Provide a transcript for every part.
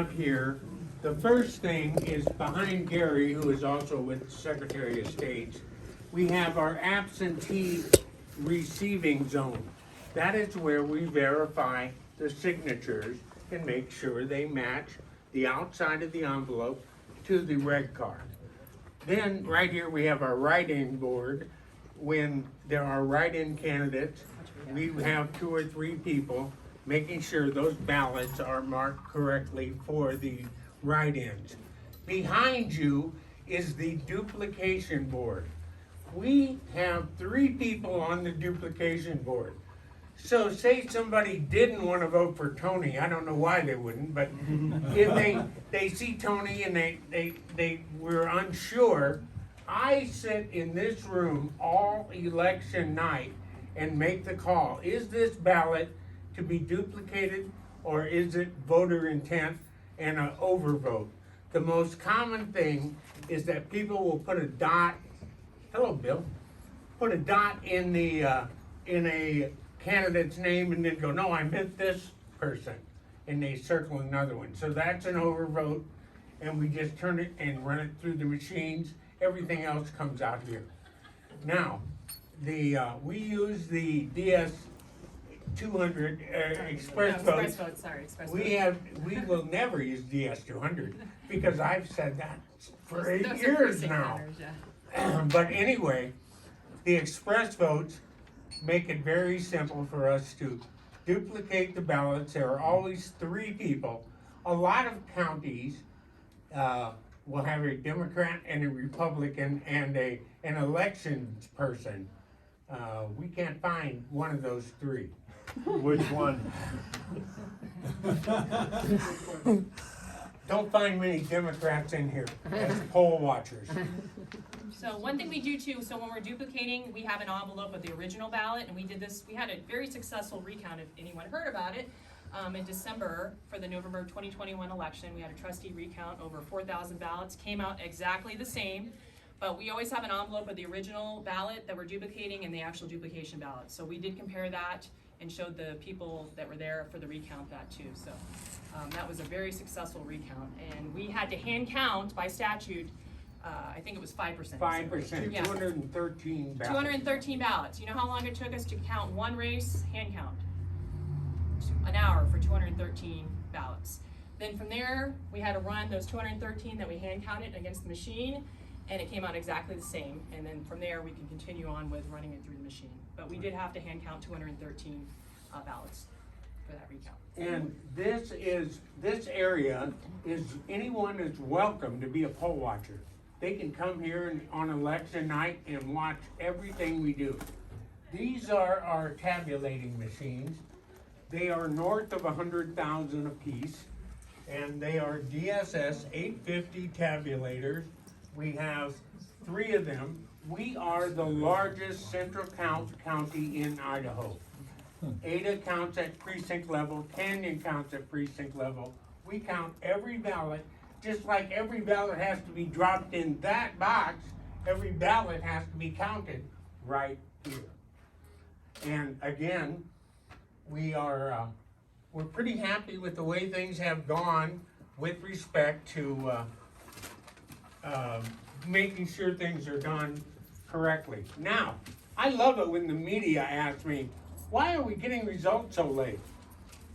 have here, the first thing is behind Gary, who is also with the Secretary of State, we have our absentee receiving zone. That is where we verify the signatures and make sure they match the outside of the envelope to the red card. Then, right here, we have our write-in board. When there are write-in candidates, we have 2 or 3 people making sure those ballots are marked correctly for the write-ins. Behind you is the duplication board. We have 3 people on the duplication board. So say somebody didn't want to vote for Tony, I don't know why they wouldn't, but if they see Tony and they were unsure, I sit in this room all election night and make the call. Is this ballot to be duplicated, or is it voter intent and an overvote? The most common thing is that people will put a dot, hello Bill, put a dot in the in a candidate's name and then go, no, I meant this person, and they circle another one. So that's an overvote, and we just turn it and run it through the machines. Everything else comes out here. Now, we use the DS 200 express votes. Express We will never use DS 200 because I've said that for 8 years now. But anyway, the express votes make it very simple for us to duplicate the ballots. There are always 3 people. A lot of counties will have a Democrat and a Republican and an elections person. We can't find one of those 3. Which one? Don't find many Democrats in here as poll watchers. So one thing we do too, so when we're duplicating, we have an envelope with the original ballot, and we did this, we had a very successful recount, if anyone heard about it, in December for the November 2021 election. We had a trustee recount, over 4,000 ballots, came out exactly the same, but we always have an envelope with the original ballot that we're duplicating and the actual duplication ballot. So we did compare that and showed the people that were there for the recount that too. So that was a very successful recount, and we had to hand count by statute. I think it was 5%. 5%, Yeah. 213 ballots. 213 ballots. You know how long it took us to count one race? Hand count. An hour for 213 ballots. Then from there, we had to run those 213 that we hand counted against the machine, and it came out exactly the same. And then from there, we can continue on with running it through the machine. But we did have to hand count 213 ballots for that recount. And this area is, anyone is welcome to be a poll watcher. They can come here on election night and watch everything we do. These are our tabulating machines. They are north of 100,000 apiece, and they are DSS 850 tabulators. We have 3 of them. We are the largest central county in Idaho. Ada counts at precinct level, Canyon counts at precinct level. We count every ballot, just like every ballot has to be dropped in that box, every ballot has to be counted right here. And again, we're pretty happy with the way things have gone with respect to making sure things are done correctly. Now, I love it when the media asks me, why are we getting results so late?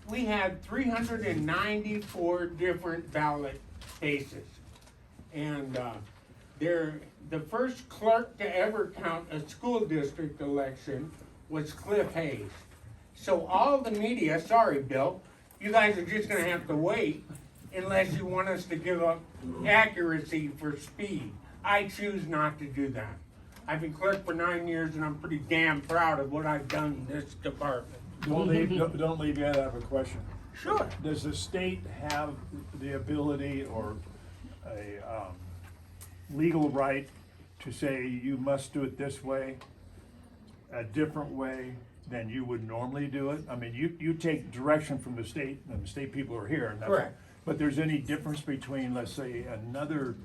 We had 394 different ballot spaces. And the first clerk to ever count a school district election was Cliff Hayes. So all the media, sorry Bill, you guys are just gonna have to wait unless you want us to give up accuracy for speed. I choose not to do that. I've been clerk for 9 years and I'm pretty damn proud of what I've done in this department. Don't leave yet, I have a question. Sure. Does the state have the ability or a legal right to say you must do it this way, a different way than you would normally do it? I mean, you take direction from the state, and the state people are here. And Correct. But there's any difference between, let's say, another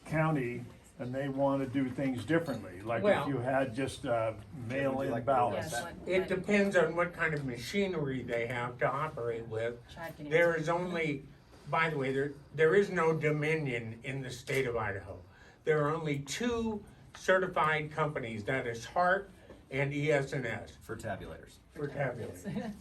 county and they want to do things differently? Like Well, if you had just mail-in ballots. Yes. It depends on what kind of machinery they have to operate with. Chad can answer. There is only by the way, there is no Dominion in the state of Idaho. There are only 2 certified companies, that is Hart and ES&S For tabulators. for tabulators.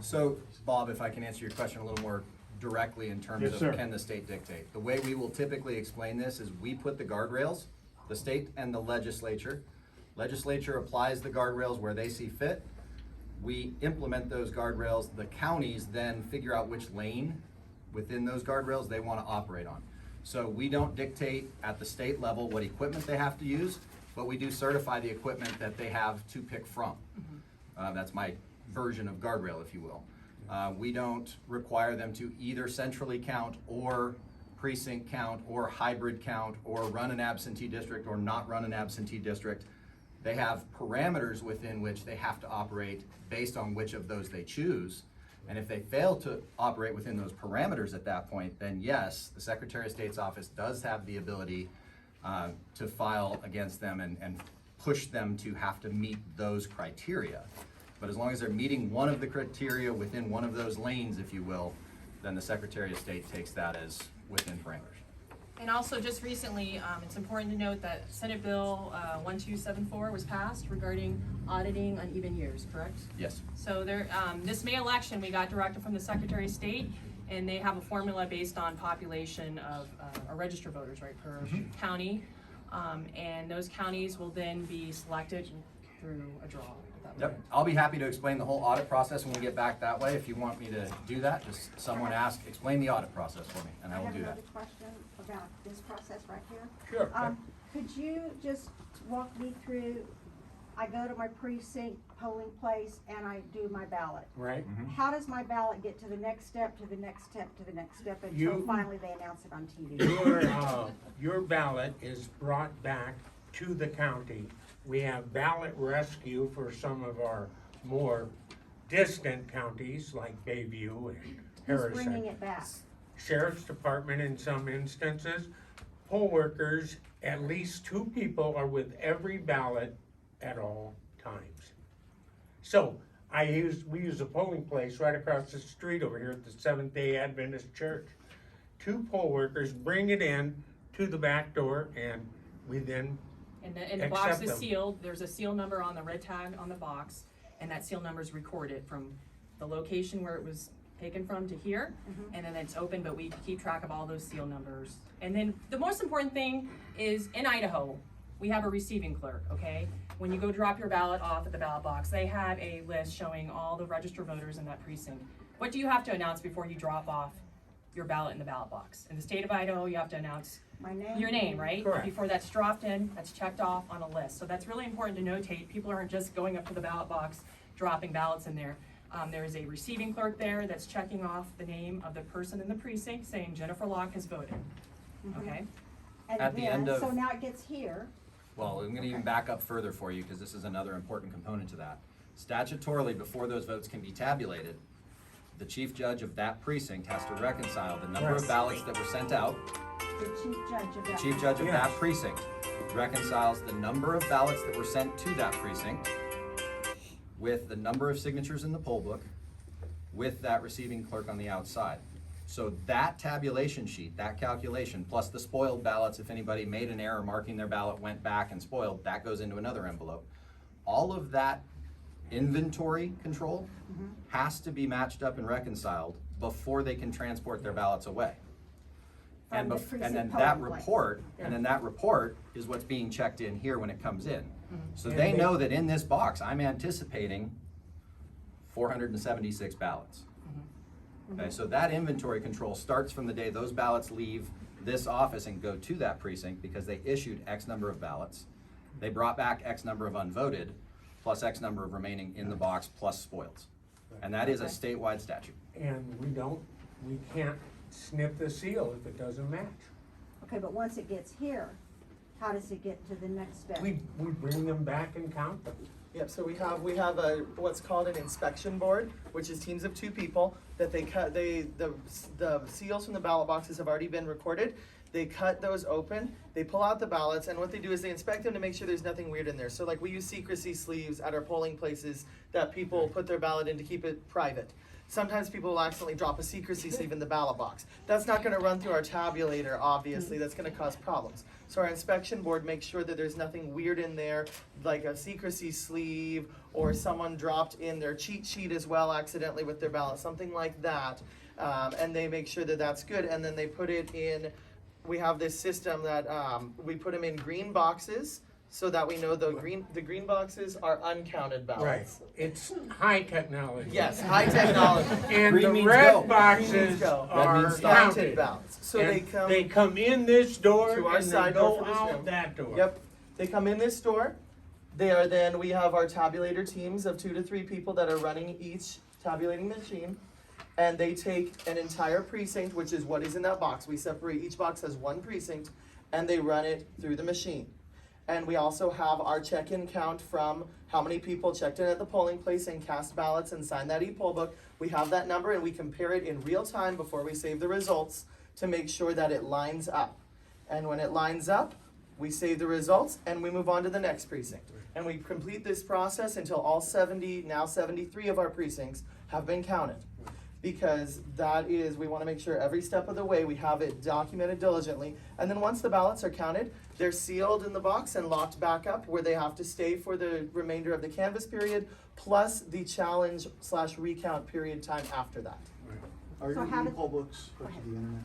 So, Bob, if I can answer your question a little more directly in terms Yes, of sir. can the state dictate? The way we will typically explain this is we put the guardrails, the state and the legislature. Legislature applies the guardrails where they see fit. We implement those guardrails. The counties then figure out which lane within those guardrails they want to operate on. So we don't dictate at the state level what equipment they have to use, but we do certify the equipment that they have to pick from. That's my version of guardrail, if you will. We don't require them to either centrally count or precinct count or hybrid count or run an absentee district or not run an absentee district. They have parameters within which they have to operate based on which of those they choose. And if they fail to operate within those parameters at that point, then yes, the Secretary of State's office does have the ability to file against them and push them to have to meet those criteria. But as long as they're meeting one of the criteria within one of those lanes, if you will, then the Secretary of State takes that as within parameters. And also, just recently, it's important to note that Senate Bill 1274 was passed regarding auditing uneven years, correct? Yes. So there, this May election, we got directive from the Secretary of State, and they have a formula based on population of registered voters, right, per county. And those counties will then be selected through a draw. Yep, I'll be happy to explain the whole audit process when we get back that way. If you want me to do that, just someone ask, explain the audit process for me, and I will do have that. another question about this process right here. Sure. Could you just walk me through, I go to my precinct polling place and I do my ballot. Right? How does my ballot get to the next step, to the next step, to the next step until You- finally they announce it on TV? Your ballot is brought back to the county. We have ballot rescue for some of our more distant counties like Bayview and Who's Harrison. bringing it back? Sheriff's Department in some instances. Poll workers, at least 2 people are with every ballot at all times. So we use a polling place right across the street over here at the Seventh-day Adventist Church. 2 poll workers bring it in to the back door, and we then And the box accept is them. sealed, there's a seal number on the red tag on the box, and that seal number is recorded from the location where it was taken from to here, and then it's open, but we keep track of all those seal numbers. And then the most important thing is, in Idaho, we have a receiving clerk, okay? When you go drop your ballot off at the ballot box, they have a list showing all the registered voters in that precinct. What do you have to announce before you drop off your ballot in the ballot box? In the state of Idaho, you have to announce My name? your name, right? Correct. Before that's dropped in, that's checked off on a list. So that's really important to notate. People aren't just going up to the ballot box, dropping ballots in there. There is a receiving clerk there that's checking off the name of the person in the precinct, saying Jennifer Locke has voted, okay? And At the then, end of- so now it gets here. Well, I'm gonna even back up further for you, because this is another important component to that. Statutorily, before those votes can be tabulated, the chief judge of that precinct has to reconcile the number of Right. ballots that were sent out. The chief judge of The that. chief judge of that Yes. precinct reconciles the number of ballots that were sent to that precinct with the number of signatures in the poll book with that receiving clerk on the outside. So that tabulation sheet, that calculation, plus the spoiled ballots, if anybody made an error marking their ballot, went back and spoiled, that goes into another envelope. All of that inventory control has to be matched up and reconciled before they can transport their ballots away. From the And then precinct that polling place. report, and then that report is what's being checked in here when it comes in. So And they they- know that in this box, I'm anticipating 476 ballots. Okay, so that inventory control starts from the day those ballots leave this office and go to that precinct, because they issued X number of ballots. They brought back X number of unvoted, plus X number of remaining in the box, plus spoils. And that is a statewide statute. And we can't snip the seal if it doesn't match. Okay, but once it gets here, how does it get to the next step? We bring them back and count them. Yep, so we have a, what's called an inspection board, which is teams of 2 people that they cut, the seals from the ballot boxes have already been recorded. They cut those open, they pull out the ballots, and what they do is they inspect them to make sure there's nothing weird in there. So like we use secrecy sleeves at our polling places that people put their ballot in to keep it private. Sometimes people will accidentally drop a secrecy sleeve in the ballot box. That's not gonna run through our tabulator, obviously, that's gonna cause problems. So our inspection board makes sure that there's nothing weird in there, like a secrecy sleeve, or someone dropped in their cheat sheet as well accidentally with their ballot, something like that. And they make sure that that's good, and then they put it in, we have this system that, we put them in green boxes, so that we know the green boxes are uncounted Right, ballots. it's high technology. Yes, high technology. And Green the means red go. Green boxes means go. Red are means stop. Counted counted. ballots. So And they come in this door to our and they side door go for this out room. that door. Yep, they come in this door. They are then, we have our tabulator teams of 2 to 3 people that are running each tabulating machine. And they take an entire precinct, which is what is in that box. We separate, each box has 1 precinct, and they run it through the machine. And we also have our check-in count from how many people checked in at the polling place and cast ballots and signed that e-poll book. We have that number and we compare it in real time before we save the results to make sure that it lines up. And when it lines up, we save the results and we move on to the next precinct. And we complete this process until all 70, now 73 of our precincts have been counted. Because that is, we wanna make sure every step of the way we have it documented diligently. And then once the ballots are counted, they're sealed in the box and locked back up where they have to stay for the remainder of the canvass period, plus the challenge/recount period time after that. Are So your how did- e-poll books hooked to the internet?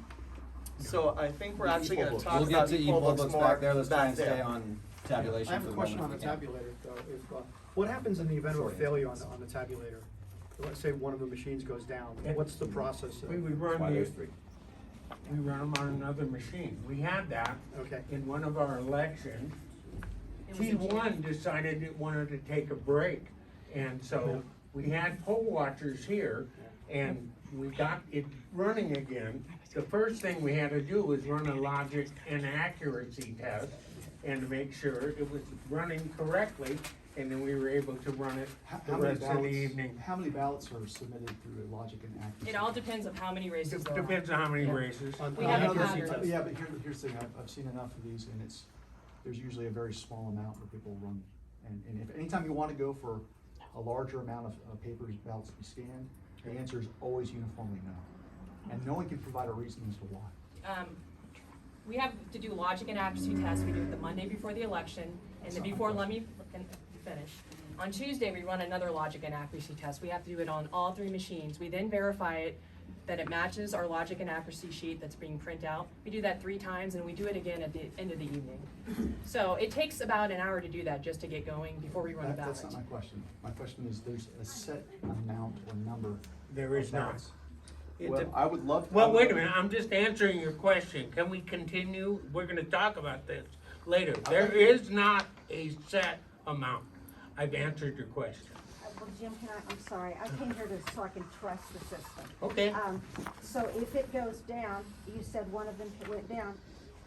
So I think we're actually gonna talk We'll get about to e-poll e-poll books books more back there, let's try back and stay there. on tabulation I have for a the question on moment the if we can. tabulator though. If, what happens in the event of a Short failure on answer. the tabulator? Let's say one of the machines goes down. What's the process? We would Why run those 3? we run them on another machine. We had that Okay. in one of our elections. It was in T1 decided it wanted to take a break. And so we had poll watchers here and we got it running again. The first thing we had to do was run a logic and accuracy test and to make sure it was running correctly. And then we were able to run it the rest of the evening. How many ballots are submitted through logic and accuracy? It all depends on how many races there are. Depends on how many races. We have I a know pattern. there's- Yeah, but here's the thing, I've seen enough of these, and there's usually a very small amount where people run. And if, anytime you wanna go for a larger amount of papers, ballots to be scanned, the answer is always uniformly no. And no one can provide a reason as to why. We have to do logic and accuracy tests. We do it the Monday before the election, and then before, let me finish. On Tuesday, we run another logic and accuracy test. We have to do it on all 3 machines. We then verify it, that it matches our logic and accuracy sheet that's being printed out. We do that 3 times, and we do it again at the end of the evening. So it takes about an hour to do that just to get going before we run a ballot. That's not my question. My question is, there's a set amount or number. There is of not. ballots. It Well, de- I would love. I Well, would wait a love- minute, I'm just answering your question. Can we continue? We're gonna talk about this later. There is not a set amount. I've answered your question. Well, Jim, I'm sorry, I came here so I can trust the system. Okay, So if it goes down, you said one of them went down.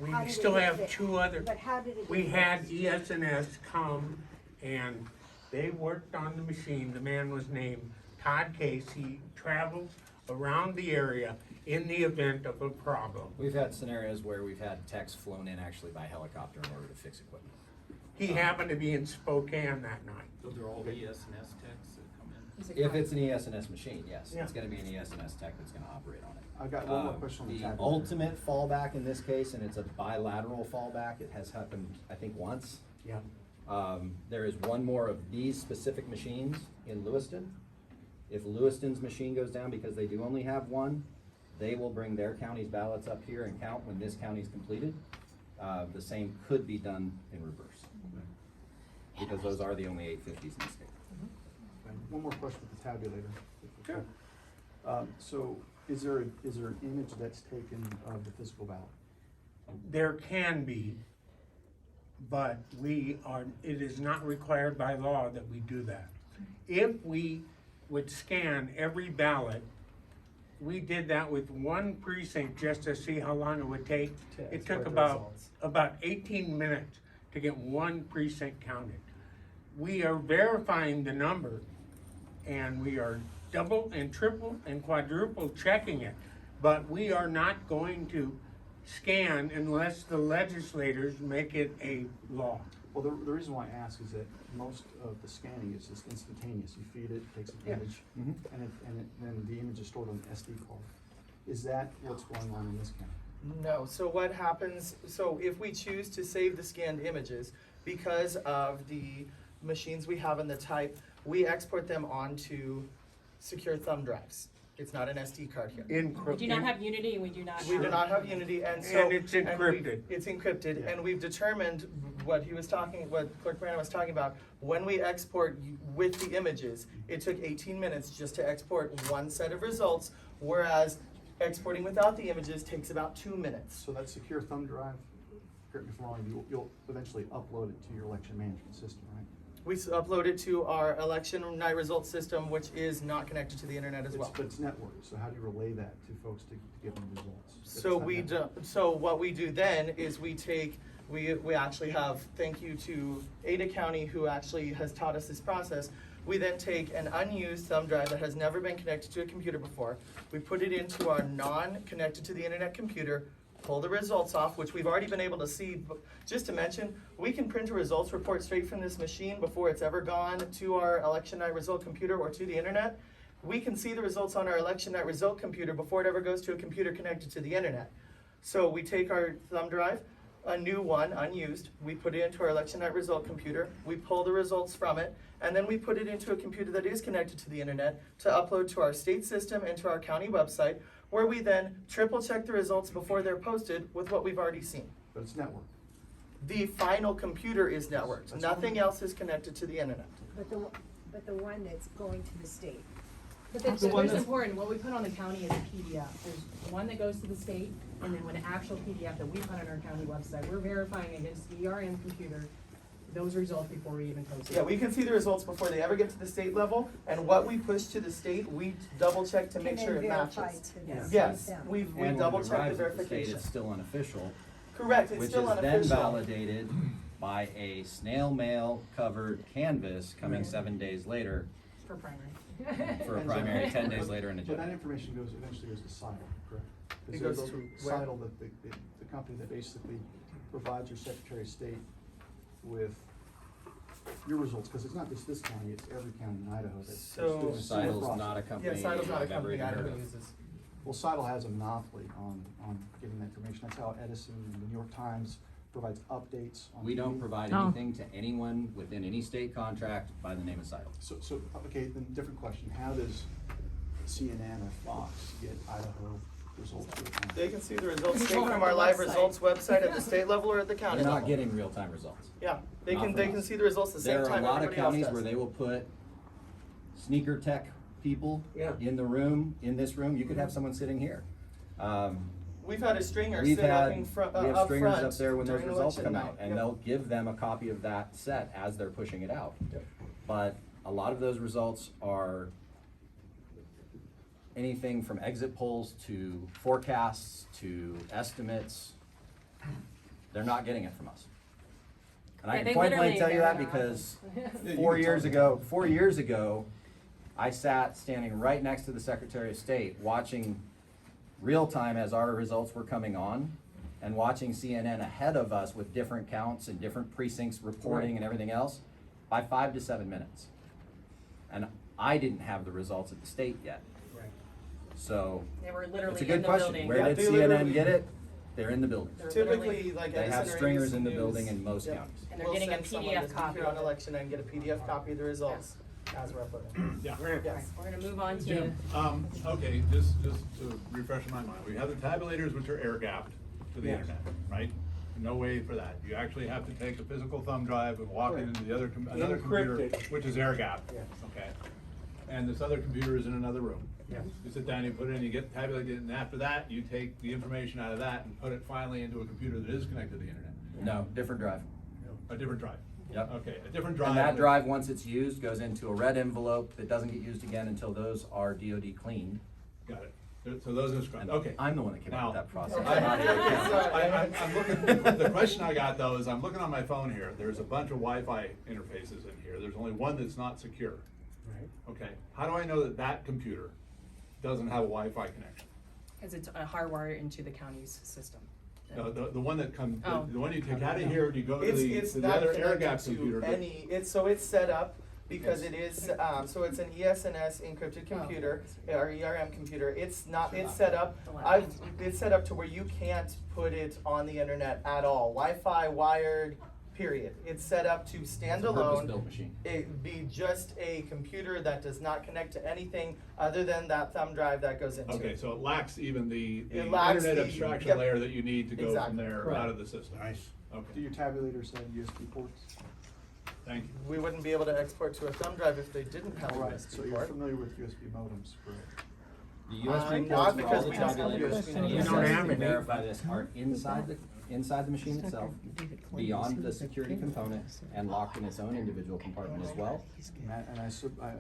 we how did it still get have fixed? 2 other. But how did it? We get had fixed? ES&S come and they worked on the machine. The man was named Todd Case. He travels around the area in the event of a problem. We've had scenarios where we've had techs flown in actually by helicopter in order to fix equipment. He happened to be in Spokane that night. Those are all ES&S techs that come in. Is it If correct? it's an ES&S machine, yes, Yeah. it's gonna be an ES&S tech that's gonna operate on it. I've got one more question on the The tabulator. ultimate fallback in this case, and it's a bilateral fallback, it has happened, I think, once. Yeah. There is one more of these specific machines in Lewiston. If Lewiston's machine goes down because they do only have one, they will bring their county's ballots up here and count when this county's completed. The same could be done in reverse. Because those are the only 850s in the state. One more question with the tabulator. Sure. So is there an image that's taken of the physical ballot? There can be, but it is not required by law that we do that. If we would scan every ballot, we did that with 1 precinct just to see how long it would take. To It took export the about results. 18 minutes to get 1 precinct counted. We are verifying the number and we are double and triple and quadruple checking it. But we are not going to scan unless the legislators make it a law. Well, the reason why I ask is that most of the scanning is just instantaneous. You feed it, it takes an Yeah. image, and then the image is stored on an SD card. Is that what's going on in this county? No, so what happens, so if we choose to save the scanned images, because of the machines we have in the type, we export them onto secure thumb drives. It's not an SD card here. We do not have Unity and we do not We do not have Unity, and so. And it's encrypted. It's encrypted, Yeah. and we've determined what Clerk Brannon was talking about. When we export with the images, it took 18 minutes just to export one set of results, whereas exporting without the images takes about 2 minutes. So that secure thumb drive, correct me if I'm wrong, you'll eventually upload it to your election management system, right? We upload it to our election night results system, which is not connected to the internet as well. But it's networked, so how do you relay that to folks to give them results? If So it's not networked? so what we do then is we actually have, thank you to Ada County, who actually has taught us this process. We then take an unused thumb drive that has never been connected to a computer before. We put it into our non-connected to the internet computer, pull the results off, which we've already been able to see. Just to mention, we can print a results report straight from this machine before it's ever gone to our election night result computer or to the internet. We can see the results on our election night result computer before it ever goes to a computer connected to the internet. So we take our thumb drive, a new one, unused, we put it into our election night result computer, we pull the results from it, and then we put it into a computer that is connected to the internet to upload to our state system and to our county website, where we then triple check the results before they're posted with what we've already seen. But it's networked. The final computer is networked, nothing else is connected to the internet. But the one that's going to the state. But that's, The one that's that's- important, what we put on the county is a PDF, there's one that goes to the state, and then an actual PDF that we put on our county website, we're verifying against the ERM computer, those results before we even post it. Yeah, we can see the results before they ever get to the state level, and what we push to the state, we double check to make And sure then it verify matches. to the Yes, state them. we And when double it check the arrives at the state, verification. it's still unofficial, Correct, it's which still is then unofficial. validated by a snail mail covered canvas coming 7 days later For primary. for a primary, 10 days later in a So that general. information eventually goes to CIDL, correct? It goes to where? CIDL, the company that basically provides your Secretary of State with your results, because it's not just this county, it's every county in Idaho that's So- doing a similar Sidle's process. not a Yeah, company Sidle's not a I've ever company even heard Idaho of. uses. Well, CIDL has a monopoly on getting that information. That's how Edison and the New York Times provides updates on. We don't TV. provide Oh. anything to anyone within any state contract by the name of Sidle. So, okay, then different question. How does CNN or Fox get Idaho results? to the county? They can see the results It's straight on from our our live website. results website at the state level or at the county They're level. not getting real-time results. Yeah, they Not can, from they can us. see the results the same There are a time lot of everybody else counties does. where they will put sneaker tech people Yeah. in the room, in this room. You could have someone sitting here. We've had a stringer We've sit up had, in front, we have up stringers front up there when those during results election come night. out, and Yep. they'll give them a copy of that set as they're pushing it out. But a lot of those results are anything from exit polls to forecasts to estimates. They're not getting it from us. And I Yeah, can they point blank literally tell you that bury because you 4 can years tell me. 4 years ago, I sat standing right next to the Secretary of State watching real time as our results were coming on and watching CNN ahead of us with different counts and different precincts reporting and everything else by 5 to 7 minutes. And I didn't have the results at the state yet. Right. So They were it's literally a in good the question. building. Where Yeah, did they CNN literally- get it? They're in the building. They're Typically, literally- like They Edison have or stringers ABC in the News, building in most yep, counties. And they're will getting a send someone PDF that's copy here on of it. election night and get a PDF copy of the results as we're uploading. Yeah. Yes. We're gonna move on to, Jim, okay, just to refresh my mind, we have the tabulators which are air gapped to the Yes. internet, right? No way for that. You actually have to take a physical thumb drive and walk it into the other, another computer, Encrypted. which is air gapped. Yes. Okay? And this other computer is in another room. Yes. You sit down, you put it in, you get tabulated, and after that, you take the information out of that and put it finally into a computer that is connected to the internet. No, different drive. A different drive. Yep. Okay, a different drive. And that drive, once it's used, goes into a red envelope that doesn't get used again until those are DOD cleaned. Got it. So those are And scrubbed, okay. I'm the one that came up with Now- that process. I'm looking, the question I got though is I'm looking on my phone here, there's a bunch of Wi-Fi interfaces in here, there's only one that's not secure. Right. Okay, how do I know that that computer doesn't have a Wi-Fi connection? cause it's a hardwire into the county's system. No, the one that comes, Oh. the one you take out of here and you go to It's the not other air gap connected computer. to any, it's set up because it is, so it's an ESNS encrypted computer, or ERM computer. It's not, it's set up, it's set up to where you can't put it on the internet at all. Wi-Fi, wired, period. It's set up to stand alone. Purpose-built machine. It be just a computer that does not connect to anything other than that thumb drive that goes into Okay, it. so it lacks even the It lacks internet the- abstraction yep. layer that you need to go Exactly. from there Correct. out of the system. Nice. Do Okay, your tabulators have USB ports? thank you. We wouldn't be able to export to a thumb drive if they didn't have a All right, USB so you're port. familiar with USB modems, correct? The USB Not ports for because all the we don't have tabulators, USB. and You the don't have assessors to any. verify this are inside the machine itself, beyond the security component, and locked in its own individual compartment as well. And I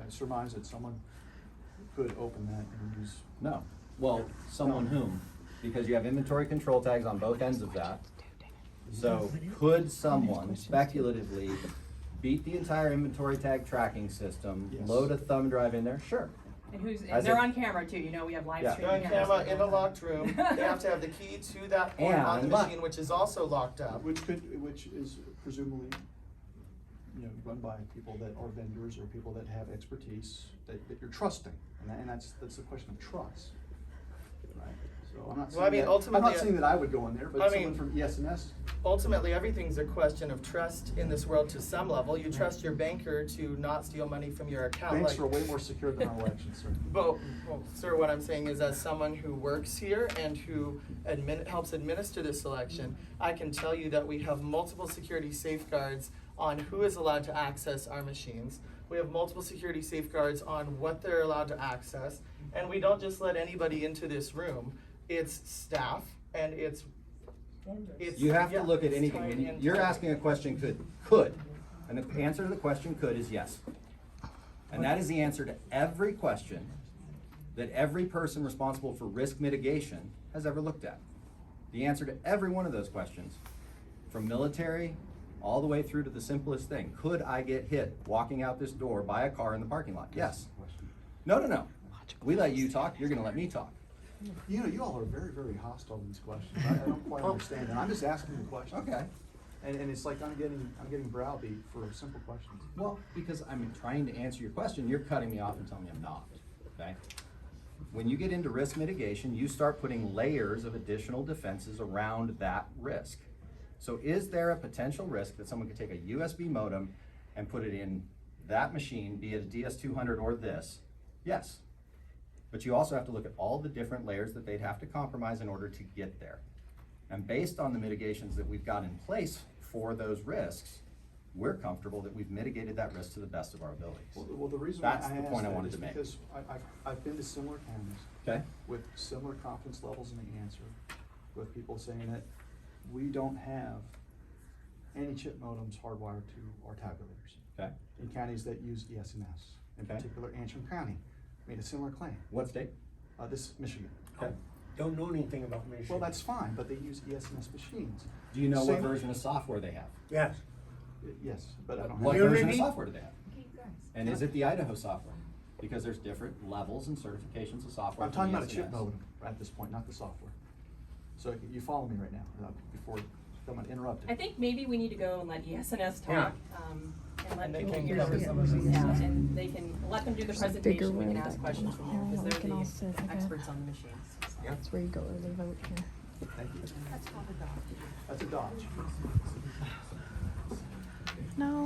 surmise that someone could open that and use. No. Well, someone whom? Because you have inventory control tags on both ends of that. So could someone speculatively beat the entire inventory tag tracking system, Yes. load a thumb drive in there? Sure. And who's, and As they're a- on camera too, you know, we have live Yeah. streaming They're on cameras. camera in a locked room. They have to have the key to that port on the And- machine, which is also locked up. Which is presumably, run by people that are vendors or people that have expertise that you're trusting. And that's the question of trust, right? So I'm not Well, I saying mean, that, I'm ultimately- not saying that I would go in there, I but mean- someone from ESNS. Ultimately, everything's a question of trust in this world to some level. You trust your banker to not steal money from your account. Banks like- are way more secure than our elections, sir. Well, sir, what I'm saying is as someone who works here and who helps administer this election, I can tell you that we have multiple security safeguards on who is allowed to access our machines. We have multiple security safeguards on what they're allowed to access. And we don't just let anybody into this room. It's staff and it's You have to yeah, look at it's anything. tied When in you're tight. asking a question, could. And the answer to the question could is yes. And that is the answer to every question that every person responsible for risk mitigation has ever looked at. The answer to every one of those questions, from military all the way through to the simplest thing. Could I get hit walking out this door by a car in the parking lot? Yes. No. We let you talk, you're gonna let me talk. You all are very, very hostile to these questions. I don't quite understand it. I'm just asking the question. Okay. And it's like I'm getting browbeat for simple questions. Well, because I'm trying to answer your question, you're cutting me off and telling me I'm not, okay? When you get into risk mitigation, you start putting layers of additional defenses around that risk. So is there a potential risk that someone could take a USB modem and put it in that machine, be it a DS200 or this? Yes. But you also have to look at all the different layers that they'd have to compromise in order to get there. And based on the mitigations that we've got in place for those risks, we're comfortable that we've mitigated that risk to the best of our abilities. Well, the reason why That's I the asked point I that wanted is to make. because I've been to similar counties Okay? with similar confidence levels in the answer, with people saying that we don't have any chip modems hardwired to our tabulators. Okay? In counties that use ESNS, in Okay. particular Antrim County, made a similar claim. What state? This Michigan. Okay. Don't know anything about Michigan. Well, that's fine, but they use ESNS machines. Do you know what Same- version of software they have? Yes. Yes, but I don't have. What Unity? version of software do they have? And is it the Idaho software? Because there's different levels and certifications of software. I'm talking for about a chip ESNS. modem at this point, not the software. So you follow me right now, before someone interrupted. I think maybe we need to go and let ESNS Yeah. talk, and let And they people can hear cover them. some of these. Yeah, and they can, let them do the presentation, we can ask questions from them, because they're all sit, the okay. experts on the machines. So. That's where you go early vote here. Thank you. That's a dodge. No.